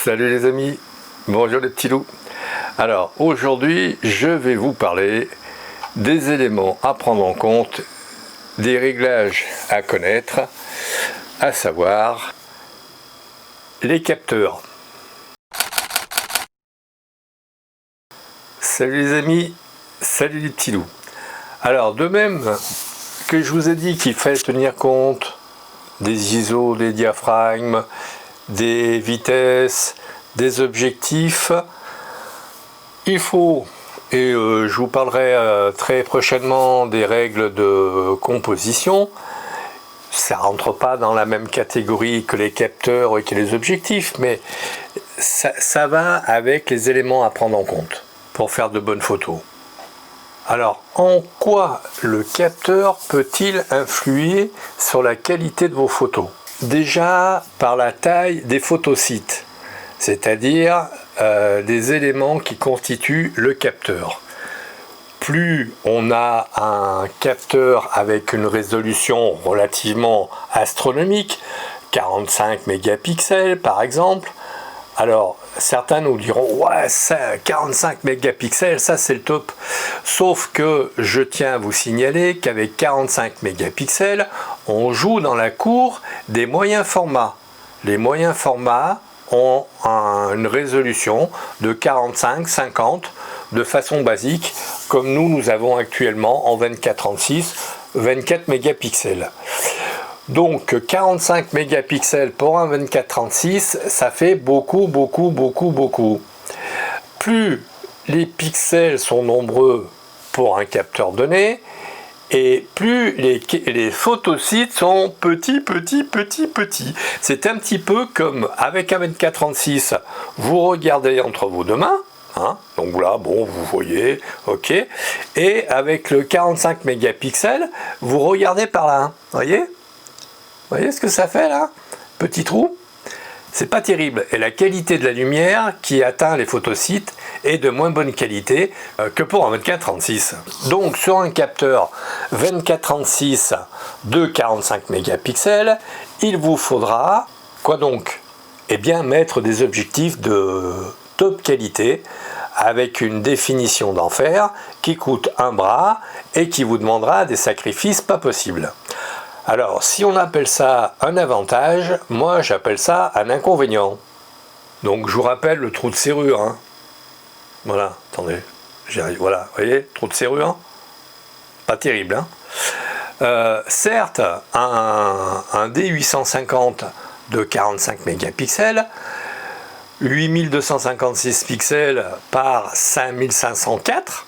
Salut les amis, bonjour les petits loups. Alors aujourd'hui je vais vous parler des éléments à prendre en compte, des réglages à connaître, à savoir les capteurs. Salut les amis, salut les petits loups. Alors de même que je vous ai dit qu'il fallait tenir compte des ISO, des diaphragmes, des vitesses, des objectifs, il faut, et je vous parlerai très prochainement des règles de composition. Ça ne rentre pas dans la même catégorie que les capteurs et que les objectifs, mais ça va avec les éléments à prendre en compte pour faire de bonnes photos. Alors, en quoi le capteur peut-il influer sur la qualité de vos photos? Déjà, par la taille des photosites, c'est-à-dire des éléments qui constituent le capteur. Plus on a un capteur avec une résolution relativement astronomique, 45 mégapixels par exemple, alors certains nous diront ouais, ça, 45 mégapixels, ça c'est le top. Sauf que je tiens à vous signaler qu'avec 45 mégapixels, on joue dans la cour des moyens formats. Les moyens formats ont une résolution de 45-50 de façon basique, comme nous avons actuellement en 24-36, 24 mégapixels. Donc 45 mégapixels pour un 24-36, ça fait beaucoup. Plus les pixels sont nombreux pour un capteur donné, et plus les photosites sont petits. C'est un petit peu comme avec un 24-36, vous regardez entre vos deux mains, hein, donc là, bon, vous voyez, ok, et avec le 45 mégapixels, vous regardez par là, hein, voyez ce que ça fait là? Petit trou. C'est pas terrible. Et la qualité de la lumière qui atteint les photosites est de moins bonne qualité que pour un 24-36. Donc sur un capteur 24-36 de 45 mégapixels, il vous faudra quoi donc? Eh bien mettre des objectifs de top qualité avec une définition d'enfer qui coûte un bras et qui vous demandera des sacrifices pas possibles. Alors, si on appelle ça un avantage, moi j'appelle ça un inconvénient. Donc je vous rappelle le trou de serrure. Hein. Voilà, attendez, j'y arrive. Voilà, vous voyez, trou de serrure. Pas terrible. Hein. Certes, un D850 de 45 mégapixels, 8256 pixels par 5504,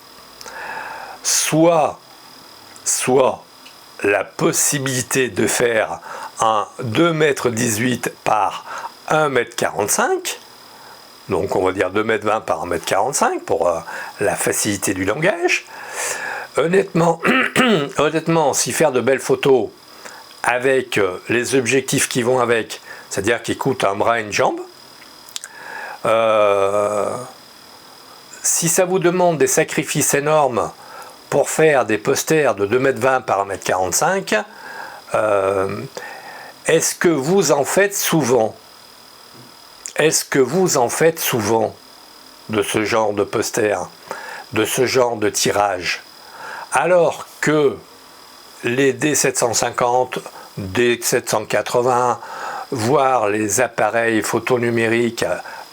soit la possibilité de faire un 2,18 m par 1,45 m, donc on va dire 2,20 m par 1,45 m pour la facilité du langage. Honnêtement, si faire de belles photos avec les objectifs qui vont avec, c'est-à-dire qui coûtent un bras et une jambe, si ça vous demande des sacrifices énormes pour faire des posters de 2,20 m par 1,45 m, est-ce que vous en faites souvent? Est-ce que vous en faites souvent de ce genre de posters, de ce genre de tirage? Alors que les D750, D780, voire les appareils photo numériques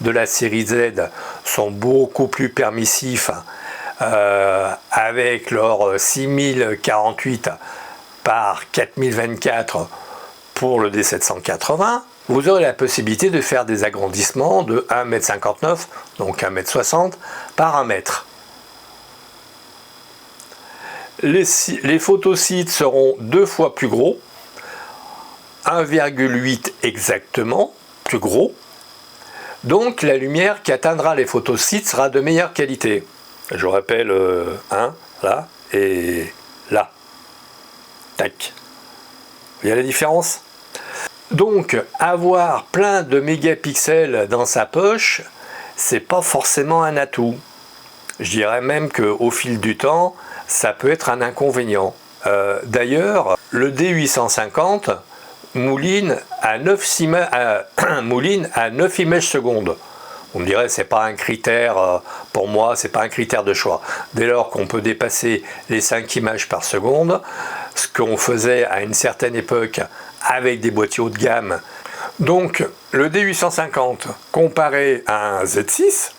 de la série Z sont beaucoup plus permissifs, avec leur 6048 par 4024 pour le D780, vous aurez la possibilité de faire des agrandissements de 1,59 m, donc 1,60 m par 1 m. Les photosites seront 2 fois plus gros, 1,8 exactement plus gros, donc la lumière qui atteindra les photosites sera de meilleure qualité. Je rappelle, là et là. Tac. Il y a la différence? Donc, avoir plein de mégapixels dans sa poche, c'est pas forcément un atout. Je dirais même qu'au fil du temps, ça peut être un inconvénient. D'ailleurs, le D850 mouline à 9 images secondes. On me dirait c'est pas un critère, pour moi c'est pas un critère de choix. Dès lors qu'on peut dépasser les 5 images par seconde, ce qu'on faisait à une certaine époque avec des boîtiers haut de gamme. Donc le D850 comparé à un Z6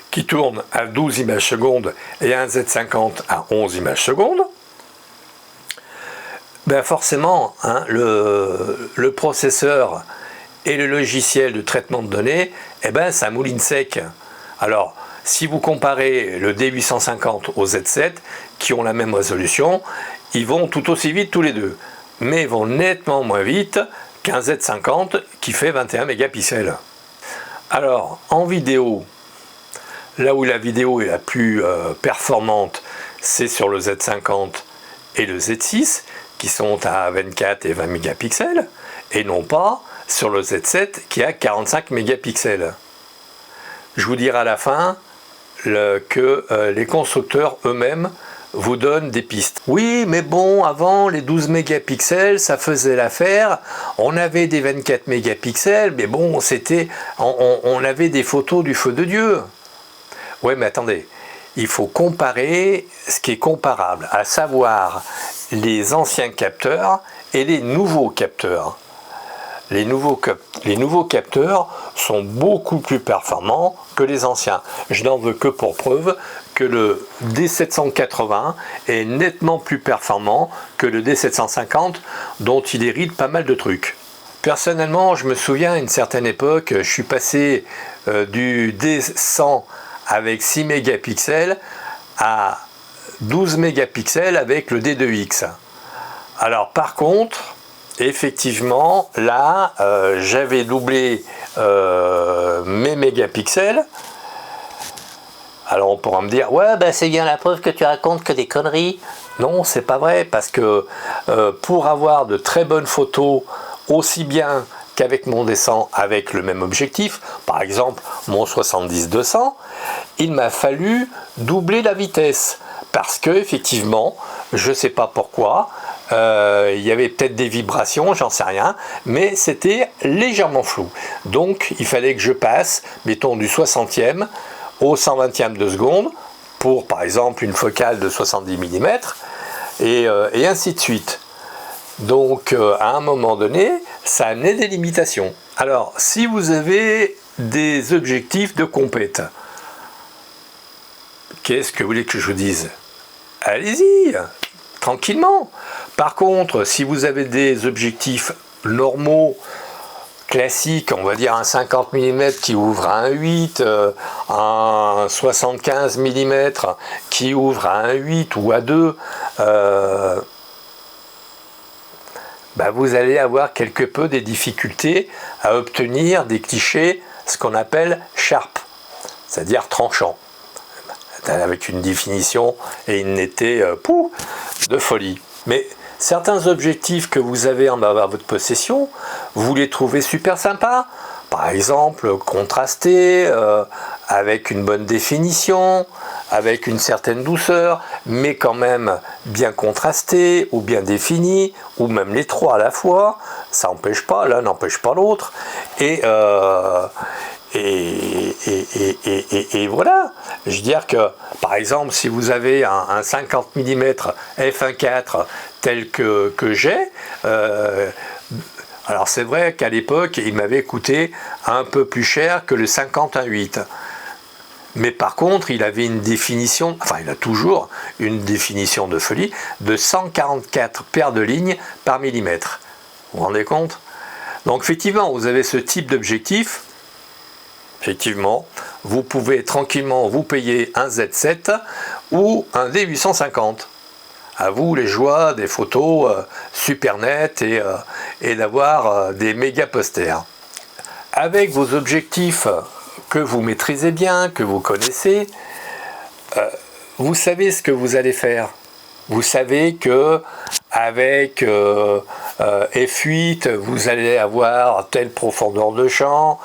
qui tourne à 12 images secondes et un Z50 à 11 images secondes, ben forcément hein, le processeur et le logiciel de traitement de données, eh ben, ça mouline sec. Alors, si vous comparez le D850 au Z7, qui ont la même résolution, ils vont tout aussi vite tous les deux, mais ils vont nettement moins vite qu'un Z50 qui fait 21 mégapixels. Alors, en vidéo, là où la vidéo est la plus performante, c'est sur le Z50 et le Z6, qui sont à 24 et 20 mégapixels, et non pas sur le Z7 qui a 45 mégapixels. Je vous dirai à la fin que les constructeurs eux-mêmes vous donnent des pistes. Oui, mais bon, avant les 12 mégapixels, ça faisait l'affaire. On avait des 24 mégapixels, mais bon, c'était, on avait des photos du feu de Dieu. Ouais, mais attendez, il faut comparer ce qui est comparable, à savoir les anciens capteurs et les nouveaux capteurs. Les nouveaux capteurs sont beaucoup plus performants que les anciens. Je n'en veux que pour preuve que le D780 est nettement plus performant que le D750 dont il hérite pas mal de trucs. Personnellement, je me souviens à une certaine époque, je suis passé du D100 avec 6 mégapixels à 12 mégapixels avec le D2X. Alors par contre, effectivement, là, j'avais doublé mes mégapixels. Alors on pourra me dire, ouais, ben c'est bien la preuve que tu racontes que des conneries. Non, c'est pas vrai, parce que pour avoir de très bonnes photos, aussi bien qu'avec mon D100 avec le même objectif, par exemple mon 70-200, il m'a fallu doubler la vitesse. Parce que effectivement, je ne sais pas pourquoi, il y avait peut-être des vibrations, j'en sais rien, mais c'était légèrement flou. Donc il fallait que je passe, mettons, du 60e au 120e de seconde, pour par exemple une focale de 70 mm, et ainsi de suite. Donc à un moment donné, ça amenait des limitations. Alors si vous avez des objectifs de compète, qu'est-ce que vous voulez que je vous dise? Allez-y, tranquillement. Par contre, si vous avez des objectifs normaux, classiques, on va dire un 50 mm qui ouvre à 1.8, un 75 mm qui ouvre à 1.8 ou à 2, bah vous allez avoir quelque peu des difficultés à obtenir des clichés, ce qu'on appelle sharp, c'est-à-dire tranchant, avec une définition et une netteté de folie. Mais certains objectifs que vous avez à votre possession, vous les trouvez super sympas. Par exemple, contrastés, avec une bonne définition, avec une certaine douceur, mais quand même bien contrastés ou bien définis, ou même les trois à la fois. Ça n'empêche pas, l'un n'empêche pas l'autre. Et voilà, je veux dire que par exemple si vous avez un 50 mm f1.4 tel que j'ai, alors c'est vrai qu'à l'époque il m'avait coûté un peu plus cher que le 50-1.8, mais par contre il avait une définition, enfin il a toujours une définition de folie de 144 paires de lignes par millimètre. Vous vous rendez compte? Donc effectivement vous avez ce type d'objectif. Effectivement, vous pouvez tranquillement vous payer un Z7 ou un D850. À vous les joies des photos super nettes et d'avoir des méga posters. Avec vos objectifs que vous maîtrisez bien, que vous connaissez, vous savez ce que vous allez faire. Vous savez que avec F8, vous allez avoir telle profondeur de champ,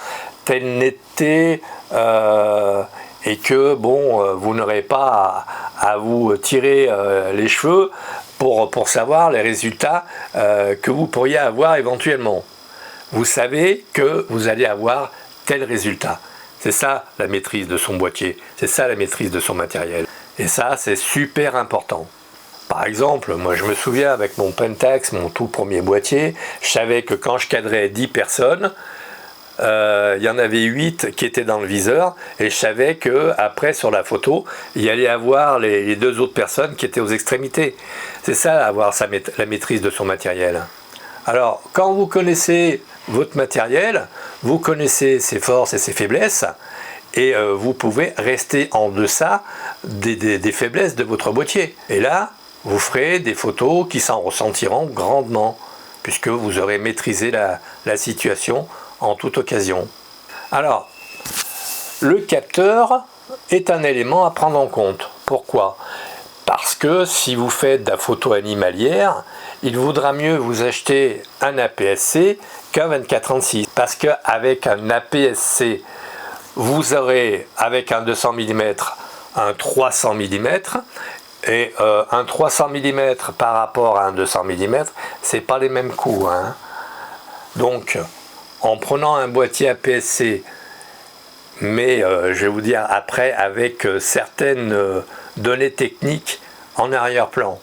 telle netteté, et que bon, vous n'aurez pas à vous tirer les cheveux pour savoir les résultats que vous pourriez avoir éventuellement. Vous savez que vous allez avoir tel résultat. C'est ça la maîtrise de son boîtier, c'est ça la maîtrise de son matériel. Et ça, c'est super important. Par exemple, moi je me souviens avec mon Pentax, mon tout premier boîtier, je savais que quand je cadrais 10 personnes, il y en avait 8 qui étaient dans le viseur, et je savais qu'après sur la photo, il y allait avoir les 2 autres personnes qui étaient aux extrémités. C'est ça, avoir la maîtrise de son matériel. Alors, quand vous connaissez votre matériel, vous connaissez ses forces et ses faiblesses, et vous pouvez rester en deçà des faiblesses de votre boîtier. Et là, vous ferez des photos qui s'en ressentiront grandement, puisque vous aurez maîtrisé la situation en toute occasion. Alors, le capteur est un élément à prendre en compte. Pourquoi ? Parce que si vous faites de la photo animalière, il vaudra mieux vous acheter un APS-C qu'un 24-36. Parce qu'avec un APS-C, vous aurez, avec un 200 mm, un 300 mm, et un 300 mm par rapport à un 200 mm, c'est pas les mêmes coûts, hein. Donc, en prenant un boîtier APS-C, mais je vais vous dire après, avec certaines données techniques en arrière-plan,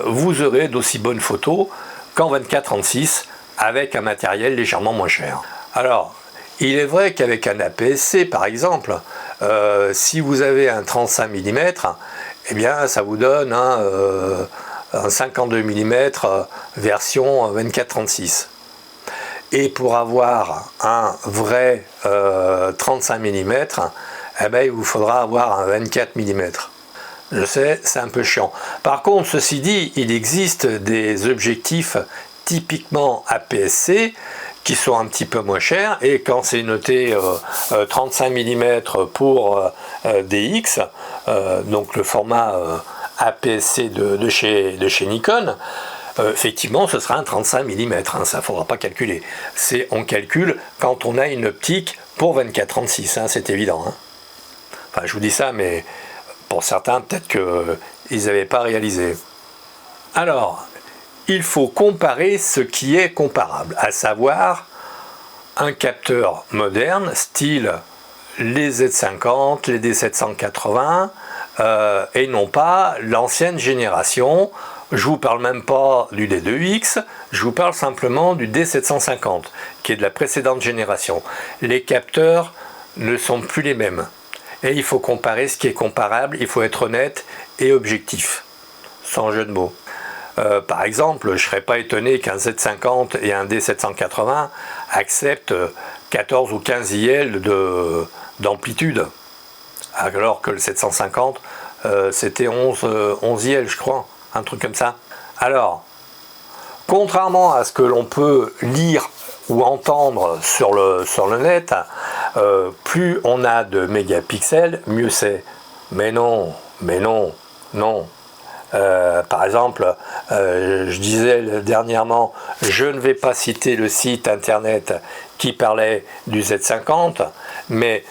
vous aurez d'aussi bonnes photos qu'en 24-36 avec un matériel légèrement moins cher. Alors, il est vrai qu'avec un APS-C, par exemple, si vous avez un 35 mm, eh bien, ça vous donne un 52 mm version 24-36. Et pour avoir un vrai 35 mm, eh ben, il vous faudra avoir un 24 mm. Je sais, c'est un peu chiant. Par contre, ceci dit, il existe des objectifs typiquement APS-C qui sont un petit peu moins chers, et quand c'est noté 35 mm pour DX, donc le format APS-C de chez Nikon, effectivement ce sera un 35 mm, hein, ça ne faudra pas calculer. On calcule quand on a une optique pour 24-36, hein, c'est évident. Hein. Enfin, je vous dis ça, mais pour certains, peut-être qu'ils n'avaient pas réalisé. Alors, il faut comparer ce qui est comparable, à savoir un capteur moderne, style les Z50, les D780, et non pas l'ancienne génération. Je ne vous parle même pas du D2X, je vous parle simplement du D750, qui est de la précédente génération. Les capteurs ne sont plus les mêmes. Et il faut comparer ce qui est comparable, il faut être honnête et objectif, sans jeu de mots. Par exemple, je ne serais pas étonné qu'un Z50 et un D780 acceptent 14 ou 15 IL d'amplitude, alors que le 750 c'était 11 IL, je crois, un truc comme ça. Alors, contrairement à ce que l'on peut lire ou entendre sur le net, plus on a de mégapixels, mieux c'est. Mais non, non. Par exemple, je disais dernièrement, je ne vais pas citer le site internet qui parlait du Z50, mais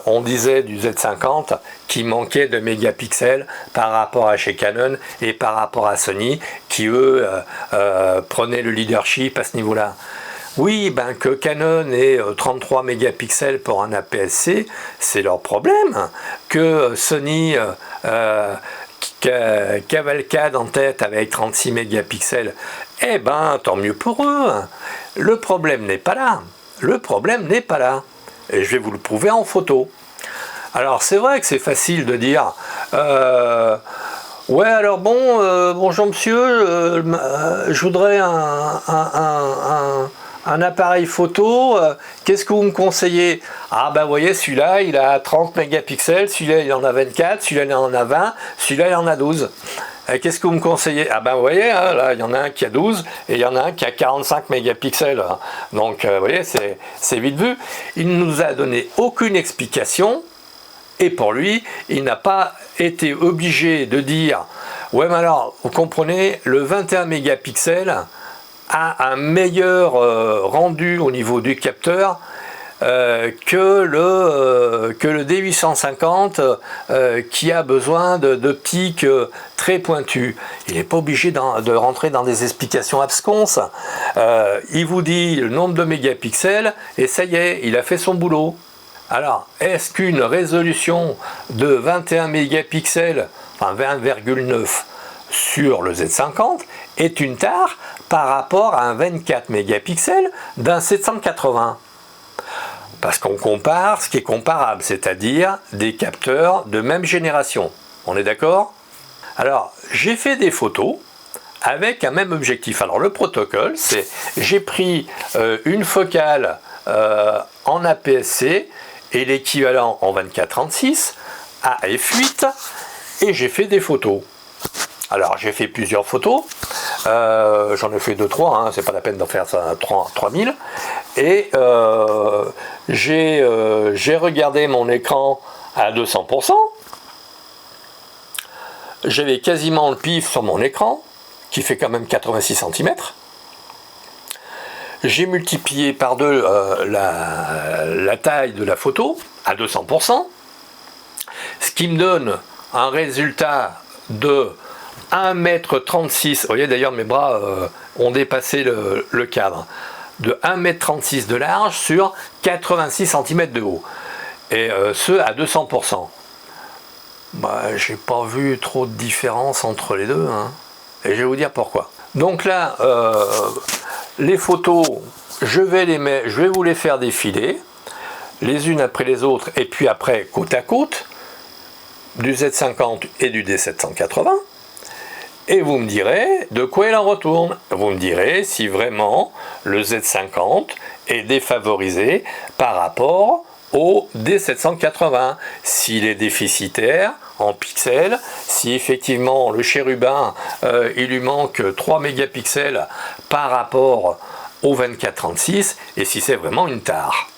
on disait du Z50 qui manquait de mégapixels par rapport à chez Canon et par rapport à Sony, qui eux prenaient le leadership à ce niveau-là. Oui, ben que Canon ait 33 mégapixels pour un APS-C, c'est leur problème. Que Sony cavalcade en tête avec 36 mégapixels, eh ben tant mieux pour eux. Le problème n'est pas là. Le problème n'est pas là. Et je vais vous le prouver en photo. Alors c'est vrai que c'est facile de dire ouais alors bon, bonjour monsieur, je voudrais un appareil photo, qu'est-ce que vous me conseillez? Ah ben vous voyez, celui-là il a 30 mégapixels, celui-là il en a 24, celui-là il en a 20, celui-là il en a 12. Qu'est-ce que vous me conseillez? Ah ben vous voyez, hein, là il y en a un qui a 12 et il y en a un qui a 45 mégapixels. Donc vous voyez, c'est vite vu. Il ne nous a donné aucune explication, et pour lui, il n'a pas été obligé de dire ouais mais alors, vous comprenez, le 21 mégapixels a un meilleur rendu au niveau du capteur que le D850 qui a besoin d'optiques très pointues. Il n'est pas obligé de rentrer dans des explications absconses. Il vous dit le nombre de mégapixels et ça y est, il a fait son boulot. Alors, est-ce qu'une résolution de 21 mégapixels, enfin 20,9 sur le Z50 est une tare par rapport à un 24 mégapixels d'un 780? Parce qu'on compare ce qui est comparable, c'est-à-dire des capteurs de même génération. On est d'accord? Alors, j'ai fait des photos avec un même objectif. Alors, le protocole, c'est j'ai pris une focale en APS-C et l'équivalent en 24-36 à f8 et j'ai fait des photos. Alors j'ai fait plusieurs photos, j'en ai fait 2-3, hein, c'est pas la peine d'en faire ça 3000 et j'ai regardé mon écran à 200%, j'avais quasiment le pif sur mon écran qui fait quand même 86 cm. J'ai multiplié par 2 la taille de la photo à 200%, ce qui me donne un résultat de 1,36 m. Vous voyez d'ailleurs mes bras ont dépassé le cadre. De 1,36 m de large sur 86 cm de haut. Et ce à 200%. Bah, j'ai pas vu trop de différence entre les deux. Hein. Et je vais vous dire pourquoi. Donc là, les photos, je vais vous les faire défiler, les unes après les autres, et puis après côte à côte, du Z50 et du D780, et vous me direz de quoi il en retourne. Vous me direz si vraiment le Z50 est défavorisé par rapport au D780, s'il est déficitaire en pixels, si effectivement le chérubin il lui manque 3 mégapixels par rapport au 24-36 et si c'est vraiment une tare.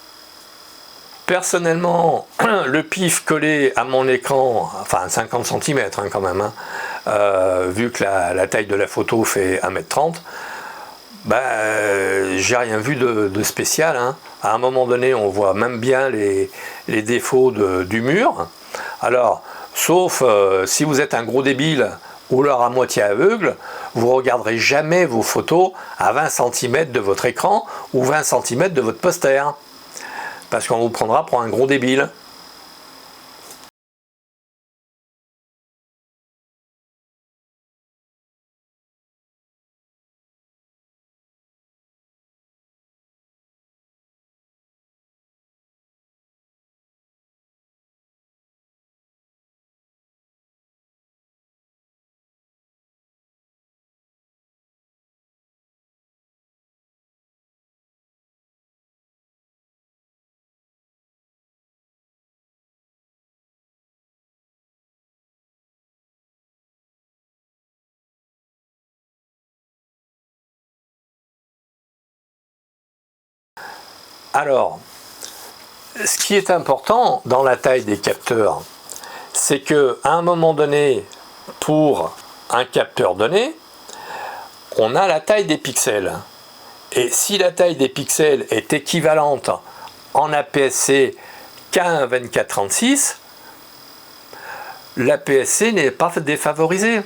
Personnellement, le pif collé à mon écran, enfin 50 cm hein, quand même, hein, vu que la taille de la photo fait 1,30 m, bah, j'ai rien vu de spécial. Hein. À un moment donné, on voit même bien les défauts du mur. Alors, sauf si vous êtes un gros débile ou alors à moitié aveugle, vous ne regarderez jamais vos photos à 20 cm de votre écran ou 20 cm de votre poster. Parce qu'on vous prendra pour un gros débile. Alors, ce qui est important dans la taille des capteurs, c'est qu'à un moment donné, pour un capteur donné, on a la taille des pixels. Et si la taille des pixels est équivalente en APS-C qu'à un 24-36, l'APS-C n'est pas défavorisée.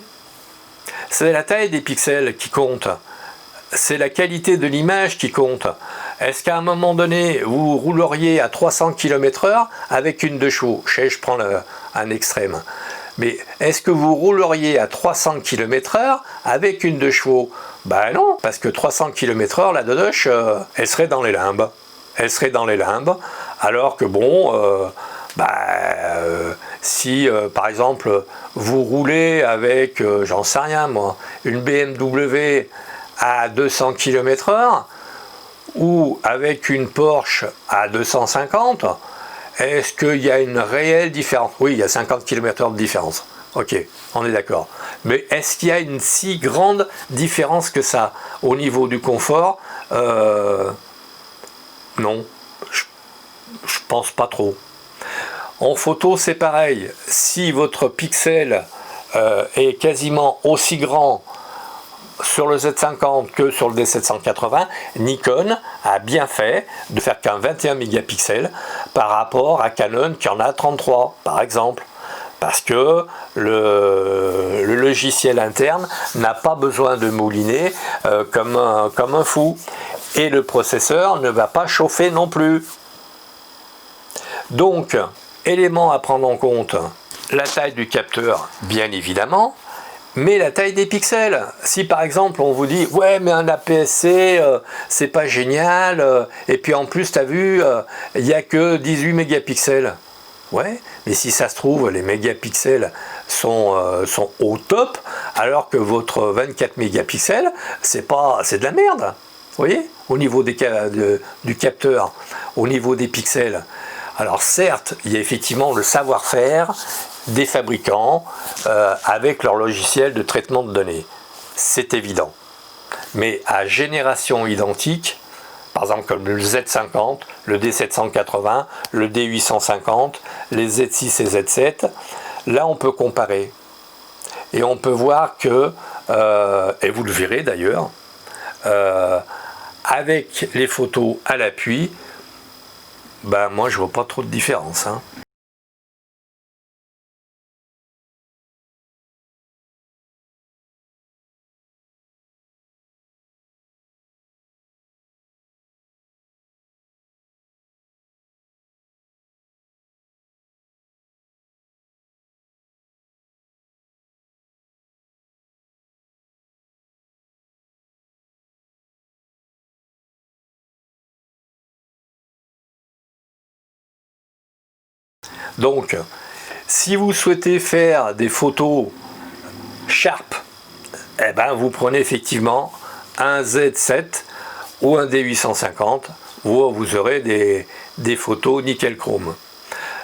C'est la taille des pixels qui compte. C'est la qualité de l'image qui compte. Est-ce qu'à un moment donné, vous rouleriez à 300 km/h avec une 2 chevaux? Je prends un extrême. Mais est-ce que vous rouleriez à 300 km/h avec une 2 chevaux? Ben non, parce que 300 km/h, la dodoche, elle serait dans les limbes. Elle serait dans les limbes, alors que bon, si par exemple vous roulez avec, j'en sais rien moi, une BMW à 200 km/h ou avec une Porsche à 250, est-ce qu'il y a une réelle différence? Oui, il y a 50 km/h de différence. Ok, on est d'accord. Mais est-ce qu'il y a une si grande différence que ça au niveau du confort? Non, je pense pas trop. En photo, c'est pareil. Si votre pixel est quasiment aussi grand sur le Z50 que sur le D780, Nikon a bien fait de faire qu'un 21 mégapixels par rapport à Canon qui en a 33 par exemple. Parce que le logiciel interne n'a pas besoin de mouliner comme un fou. Et le processeur ne va pas chauffer non plus. Donc, élément à prendre en compte, la taille du capteur, bien évidemment, mais la taille des pixels. Si par exemple on vous dit « Ouais, mais un APS-C, c'est pas génial, et puis en plus, tu as vu, il n'y a que 18 mégapixels. » Ouais, mais si ça se trouve, les mégapixels sont au top, alors que votre 24 mégapixels, c'est de la merde. Vous voyez, au niveau du capteur, au niveau des pixels. Alors certes, il y a effectivement le savoir-faire des fabricants avec leur logiciel de traitement de données. C'est évident. Mais à génération identique, par exemple comme le Z50, le D780, le D850, les Z6 et Z7, là on peut comparer. Et on peut voir que, et vous le verrez d'ailleurs, avec les photos à l'appui, ben moi je vois pas trop de différence. Hein. Donc, si vous souhaitez faire des photos sharp, eh ben, vous prenez effectivement un Z7 ou un D850, où vous aurez des photos nickel chrome.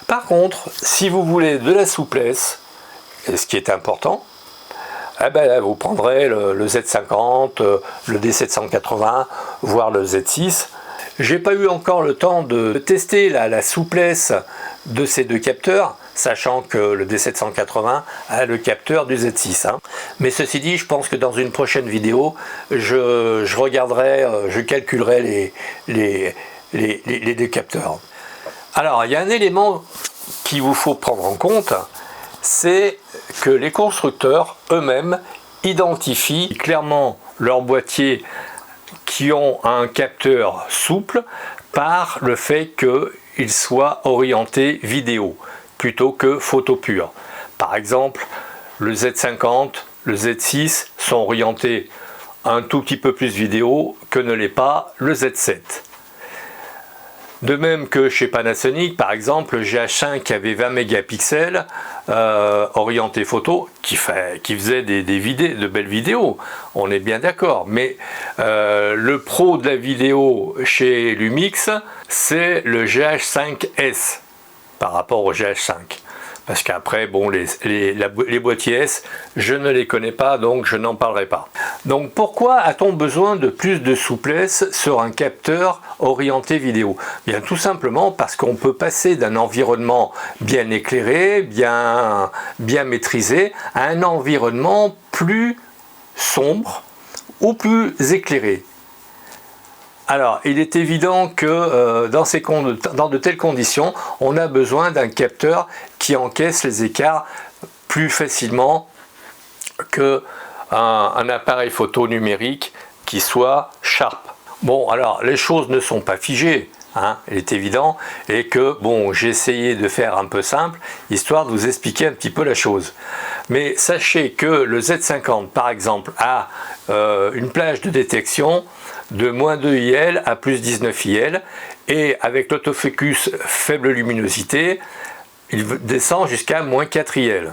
Par contre, si vous voulez de la souplesse, et ce qui est important, eh ben, vous prendrez le Z50, le D780, voire le Z6. J'ai pas eu encore le temps de tester la souplesse de ces deux capteurs, sachant que le D780 a le capteur du Z6. Hein. Mais ceci dit, je pense que dans une prochaine vidéo, je regarderai, je calculerai les deux capteurs. Alors, il y a un élément qu'il vous faut prendre en compte, c'est que les constructeurs eux-mêmes identifient clairement leurs boîtiers qui ont un capteur souple par le fait qu'il soit orienté vidéo plutôt que photo pure. Par exemple, le Z50, le Z6 sont orientés un tout petit peu plus vidéo que ne l'est pas le Z7. De même que chez Panasonic, par exemple, le GH5 avait 20 mégapixels orienté photo, qui faisait de belles vidéos, on est bien d'accord. Mais le pro de la vidéo chez Lumix, c'est le GH5S par rapport au GH5. Parce qu'après, bon, les boîtiers S, je ne les connais pas, donc je n'en parlerai pas. Donc pourquoi a-t-on besoin de plus de souplesse sur un capteur orienté vidéo? Bien tout simplement parce qu'on peut passer d'un environnement bien éclairé, bien maîtrisé, à un environnement plus sombre ou plus éclairé. Alors, il est évident que dans de telles conditions, on a besoin d'un capteur qui encaisse les écarts plus facilement qu'un appareil photo numérique qui soit sharp. Bon, alors, les choses ne sont pas figées, hein, il est évident, et que, bon, j'ai essayé de faire un peu simple, histoire de vous expliquer un petit peu la chose. Mais sachez que le Z50, par exemple, a une plage de détection de -2 IL à +19 IL, et avec l'autofocus faible luminosité, il descend jusqu'à -4 IL.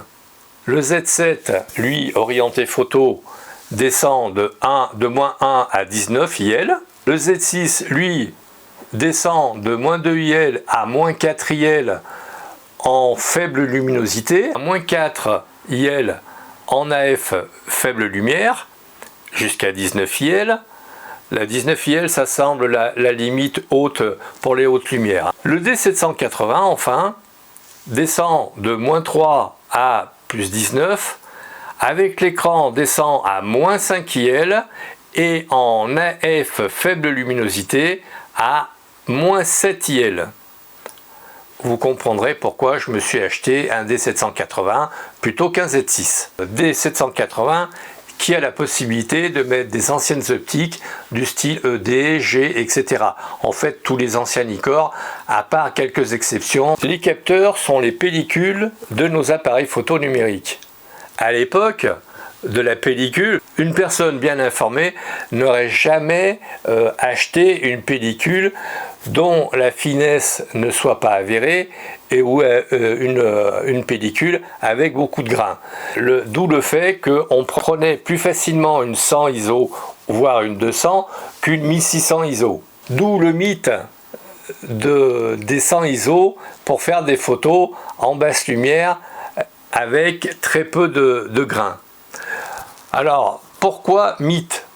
Le Z7, lui, orienté photo, descend de -1 à 19 IL. Le Z6, lui, descend de -2 IL à -4 IL en faible luminosité, à -4 IL en AF faible lumière, jusqu'à 19 IL. La 19 IL, ça semble la limite haute pour les hautes lumières. Le D780, enfin, descend de -3 à +19 avec l'écran descend à moins 5 IL et en AF faible luminosité à moins 7 IL. Vous comprendrez pourquoi je me suis acheté un D780 plutôt qu'un Z6. D780 qui a la possibilité de mettre des anciennes optiques du style ED, G, etc. En fait, tous les anciens Nikkor, à part quelques exceptions. Les capteurs sont les pellicules de nos appareils photo numériques. À l'époque de la pellicule, une personne bien informée n'aurait jamais acheté une pellicule dont la finesse ne soit pas avérée et ou une pellicule avec beaucoup de grains. D'où le fait qu'on prenait plus facilement une 100 ISO voire une 200 qu'une 1600 ISO. D'où le mythe des 100 ISO pour faire des photos en basse lumière avec très peu de grains. Alors pourquoi mythe?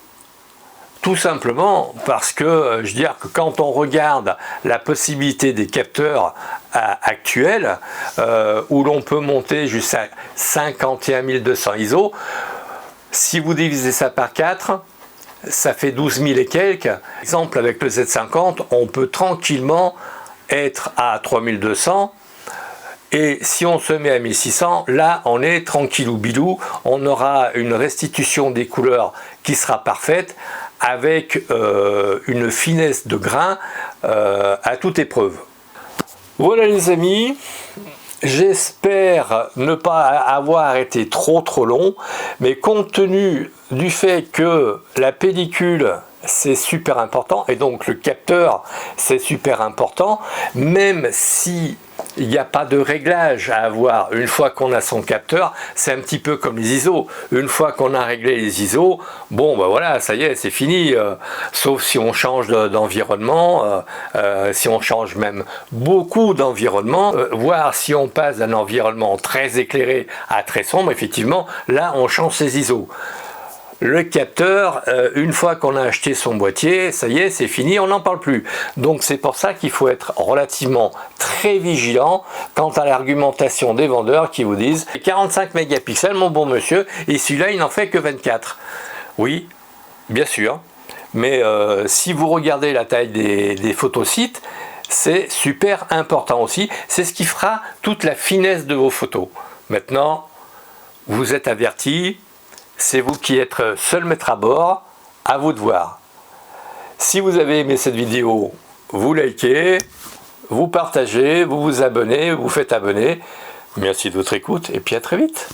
Tout simplement parce que, je veux dire que quand on regarde la possibilité des capteurs actuels, où l'on peut monter jusqu'à 51 200 ISO, si vous divisez ça par 4, ça fait 12 000 et quelques. Par exemple, avec le Z50, on peut tranquillement être à 3200. Et si on se met à 1600, là on est tranquillou bilou, on aura une restitution des couleurs qui sera parfaite avec une finesse de grain à toute épreuve. Voilà les amis, j'espère ne pas avoir été trop long, mais compte tenu du fait que la pellicule c'est super important et donc le capteur c'est super important, même si il n'y a pas de réglage à avoir une fois qu'on a son capteur, c'est un petit peu comme les ISO. Une fois qu'on a réglé les ISO, bon ben voilà, ça y est, c'est fini. Sauf si on change d'environnement, si on change même beaucoup d'environnement, voire si on passe d'un environnement très éclairé à très sombre, effectivement, là on change ses ISO. Le capteur, une fois qu'on a acheté son boîtier, ça y est, c'est fini, on n'en parle plus. Donc c'est pour ça qu'il faut être relativement très vigilant quant à l'argumentation des vendeurs qui vous disent 45 mégapixels mon bon monsieur, et celui-là il n'en fait que 24. Oui, bien sûr, mais si vous regardez la taille des photosites, c'est super important aussi, c'est ce qui fera toute la finesse de vos photos. Maintenant, vous êtes avertis. C'est vous qui êtes seul maître à bord, à vous de voir. Si vous avez aimé cette vidéo, vous likez, vous partagez, vous vous abonnez, vous faites abonner. Merci de votre écoute et puis à très vite.